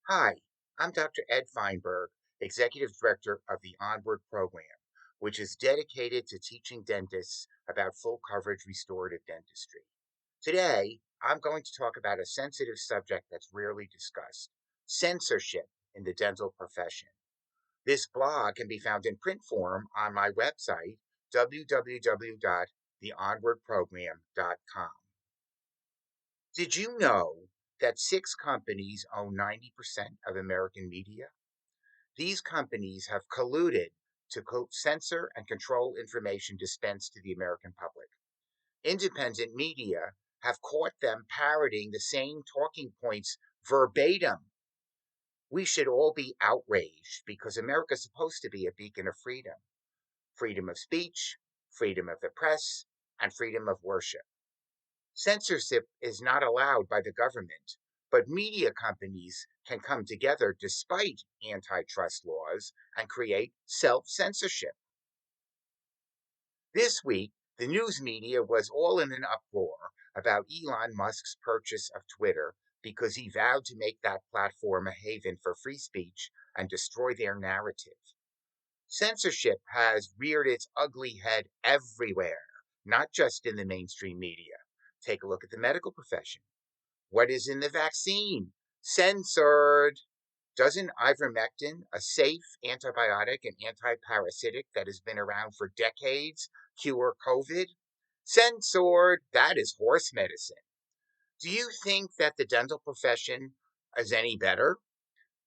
Hi, I'm Dr. Ed Feinberg, Executive Director of the Onward program, which is dedicated to teaching dentists about full coverage restorative dentistry. Today, I'm going to talk about a sensitive subject that's rarely discussed: censorship in the dental profession. This blog can be found in print form on my website, www.theonwardprogram.com. Did you know that six companies own 90% of American media? These companies have colluded to censor and control information dispensed to the American public. Independent media have caught them parroting the same talking points verbatim. We should all be outraged because America's supposed to be a beacon of freedom of speech, freedom of the press, and freedom of worship. Censorship is not allowed by the government, but media companies can come together despite antitrust laws and create self censorship. This week, the news media was all in an uproar about Elon Musk's purchase of Twitter because he vowed to make that platform a haven for free speech and destroy their narrative. Censorship has reared its ugly head everywhere, not just in the mainstream media. Take a look at the medical profession. What is in the vaccine? Censored. Doesn't ivermectin, a safe antibiotic and antiparasitic that has been around for decades, cure COVID? Censored. That is horse medicine. Do you think that the dental profession is any better?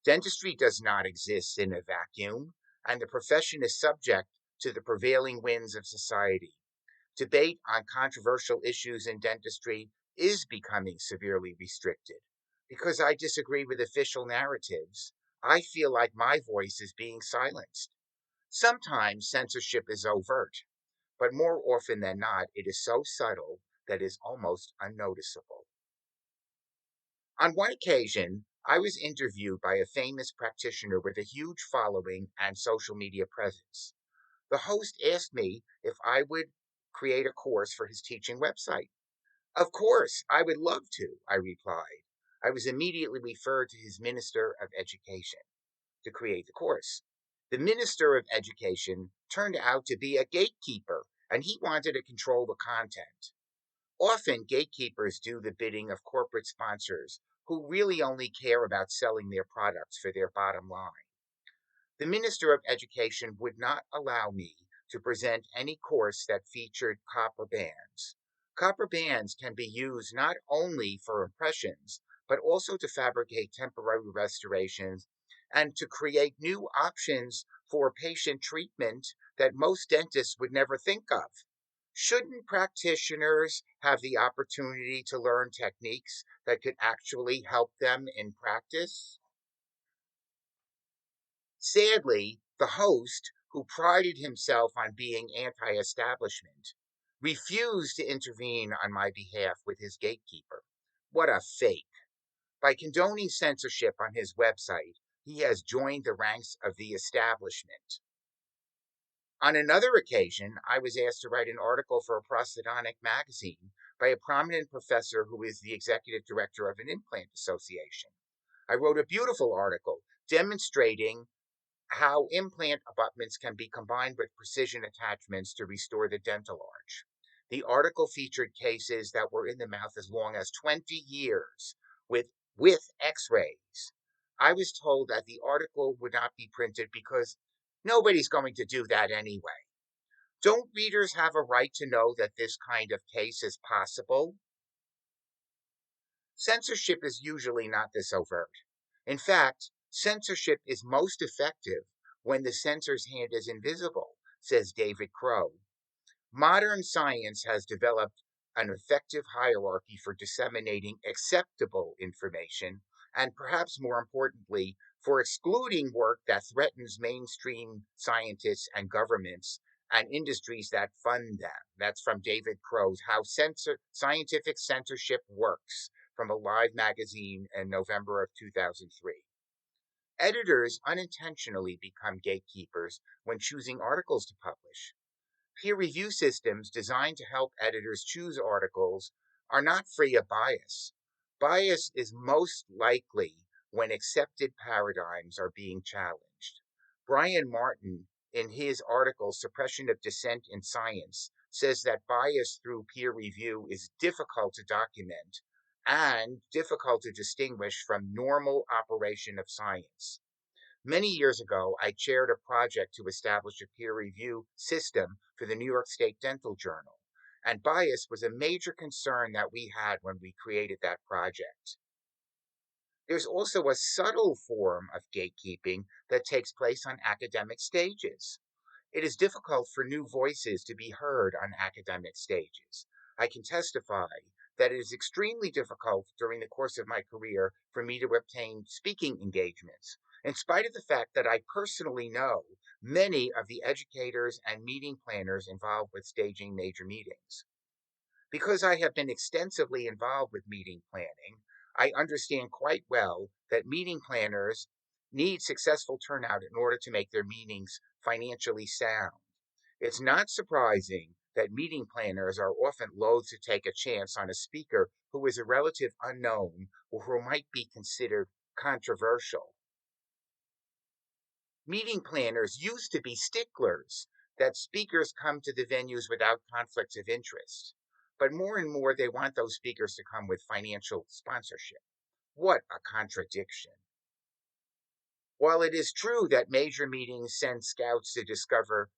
Dentistry does not exist in a vacuum, and the profession is subject to the prevailing winds of society. Debate on controversial issues in dentistry is becoming severely restricted. Because I disagree with official narratives, I feel like my voice is being silenced. Sometimes censorship is overt, but more often than not, it is so subtle that it is almost unnoticeable. On one occasion, I was interviewed by a famous practitioner with a huge following and social media presence. The host asked me if I would create a course for his teaching website. Of course, I would love to, I replied. I was immediately referred to his Minister of Education to create the course. The Minister of Education turned out to be a gatekeeper, and he wanted to control the content. Often, gatekeepers do the bidding of corporate sponsors who really only care about selling their products for their bottom line. The Minister of Education would not allow me to present any course that featured copper bands. Copper bands can be used not only for impressions, but also to fabricate temporary restorations and to create new options for patient treatment that most dentists would never think of. Shouldn't practitioners have the opportunity to learn techniques that could actually help them in practice? Sadly, the host, who prided himself on being anti establishment, refused to intervene on my behalf with his gatekeeper. What a fake. By condoning censorship on his website, he has joined the ranks of the establishment. On another occasion, I was asked to write an article for a prosthodontic magazine by a prominent professor who is the executive director of an implant association. I wrote a beautiful article demonstrating how implant abutments can be combined with precision attachments to restore the dental arch. The article featured cases that were in the mouth as long as 20 years with x-rays. I was told that the article would not be printed because nobody's going to do that anyway. Don't readers have a right to know that this kind of case is possible? Censorship is usually not this overt. In fact, censorship is most effective when the censor's hand is invisible, says David Crow. Modern science has developed an effective hierarchy for disseminating acceptable information, and perhaps more importantly, for excluding work that threatens mainstream scientists and governments and industries that fund them. That's from David Crow's How Scientific Censorship Works from a Live magazine in November of 2003. Editors unintentionally become gatekeepers when choosing articles to publish. Peer review systems designed to help editors choose articles are not free of bias. Bias is most likely when accepted paradigms are being challenged. Brian Martin, in his article Suppression of Dissent in Science, says that bias through peer review is difficult to document and difficult to distinguish from normal operation of science. Many years ago, I chaired a project to establish a peer review system for the New York State Dental Journal, and bias was a major concern that we had when we created that project. There's also a subtle form of gatekeeping that takes place on academic stages. It is difficult for new voices to be heard on academic stages. I can testify that it is extremely difficult during the course of my career for me to obtain speaking engagements, in spite of the fact that I personally know many of the educators and meeting planners involved with staging major meetings. Because I have been extensively involved with meeting planning, I understand quite well that meeting planners need successful turnout in order to make their meetings financially sound. It's not surprising that meeting planners are often loath to take a chance on a speaker who is a relative unknown or who might be considered controversial. Meeting planners used to be sticklers that speakers come to the venues without conflicts of interest. But more and more, they want those speakers to come with financial sponsorship. What a contradiction. While it is true that major meetings send scouts to discover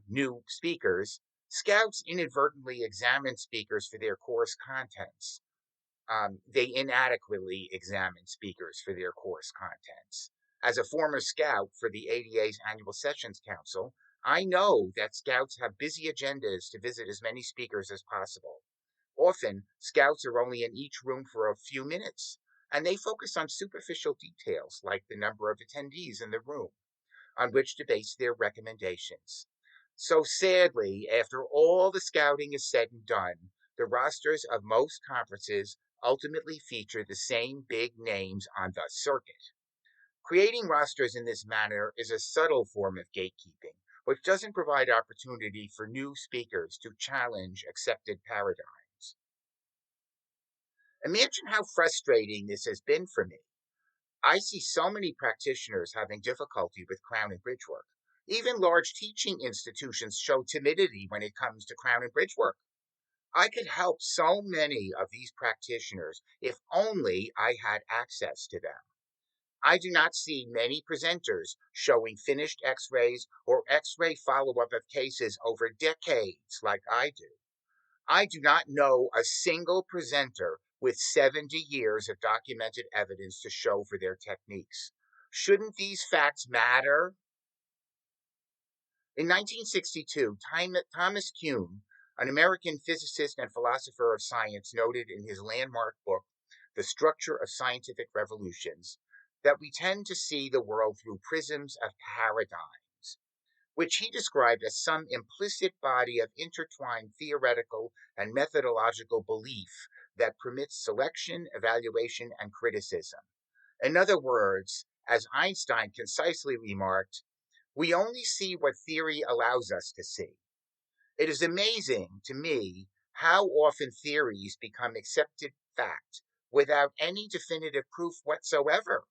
new speakers, scouts inadvertently examine speakers for their course contents. They inadequately examine speakers for their course contents. As a former scout for the ADA's Annual Sessions Council, I know that scouts have busy agendas to visit as many speakers as possible. Often, scouts are only in each room for a few minutes, and they focus on superficial details like the number of attendees in the room, on which to base their recommendations. So sadly, after all the scouting is said and done, the rosters of most conferences ultimately feature the same big names on the circuit. Creating rosters in this manner is a subtle form of gatekeeping, which doesn't provide opportunity for new speakers to challenge accepted paradigms. Imagine how frustrating this has been for me. I see so many practitioners having difficulty with crown and bridge work. Even large teaching institutions show timidity when it comes to crown and bridge work. I could help so many of these practitioners if only I had access to them. I do not see many presenters showing finished x rays or x ray follow up of cases over decades like I do. I do not know a single presenter with 70 years of documented evidence to show for their techniques. Shouldn't these facts matter? In 1962, Thomas Kuhn, an American physicist and philosopher of science, noted in his landmark book, The Structure of Scientific Revolutions, that we tend to see the world through prisms of paradigms, which he described as some implicit body of intertwined theoretical and methodological belief that permits selection, evaluation, and criticism. In other words, as Einstein concisely remarked, we only see what theory allows us to see. It is amazing to me how often theories become accepted fact without any definitive proof whatsoever.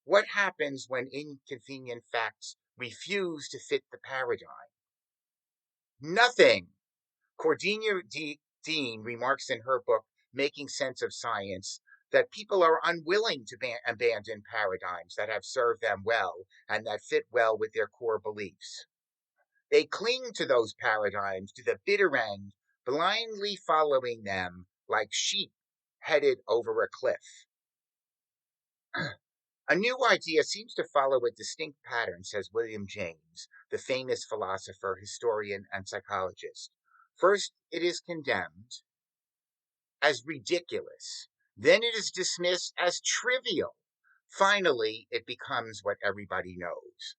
What happens when inconvenient facts refuse to fit the paradigm? Nothing. Dean remarks in her book, Making Sense of Science, that people are unwilling to abandon paradigms that have served them well and that fit well with their core beliefs. They cling to those paradigms to the bitter end, blindly following them like sheep headed over a cliff. A new idea seems to follow a distinct pattern, says William James, the famous philosopher, historian, and psychologist. First, it is condemned as ridiculous. Then it is dismissed as trivial. Finally, it becomes what everybody knows.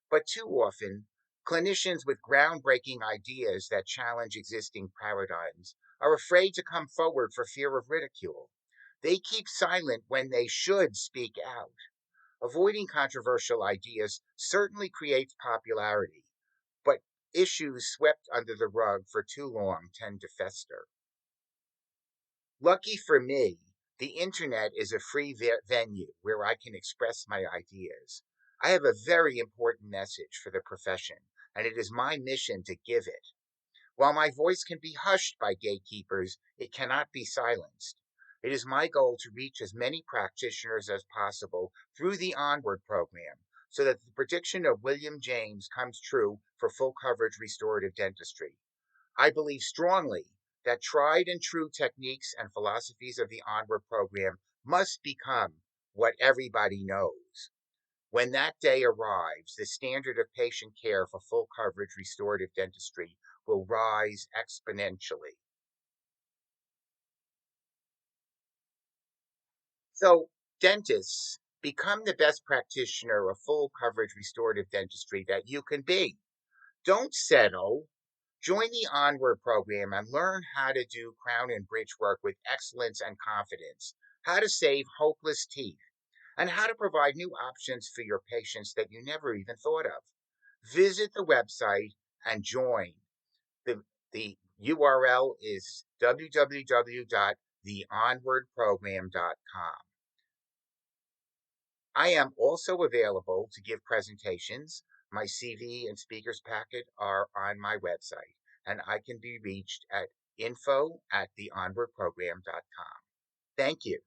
But too often, clinicians with groundbreaking ideas that challenge existing paradigms are afraid to come forward for fear of ridicule. They keep silent when they should speak out. Avoiding controversial ideas certainly creates popularity, but issues swept under the rug for too long tend to fester. Lucky for me, The internet is a free venue where I can express my ideas. I have a very important message for the profession, and it is my mission to give it. While my voice can be hushed by gatekeepers, it cannot be silenced. It is my goal to reach as many practitioners as possible through the Onward program so that the prediction of William James comes true for full coverage restorative dentistry. I believe strongly that tried and true techniques and philosophies of the Onward program must become what everybody knows. When that day arrives, the standard of patient care for full coverage restorative dentistry will rise exponentially. So, dentists, become the best practitioner of full coverage restorative dentistry that you can be. Don't settle. Join the Onward program and learn how to do crown and bridge work with excellence and confidence, how to save hopeless teeth, and how to provide new options for your patients that you never even thought of. Visit the website and join. The, the URL is www.theonwardprogram.com. I am also available to give presentations. My CV and speakers packet are on my website, and I can be reached at info@theonwardprogram.com. Thank you.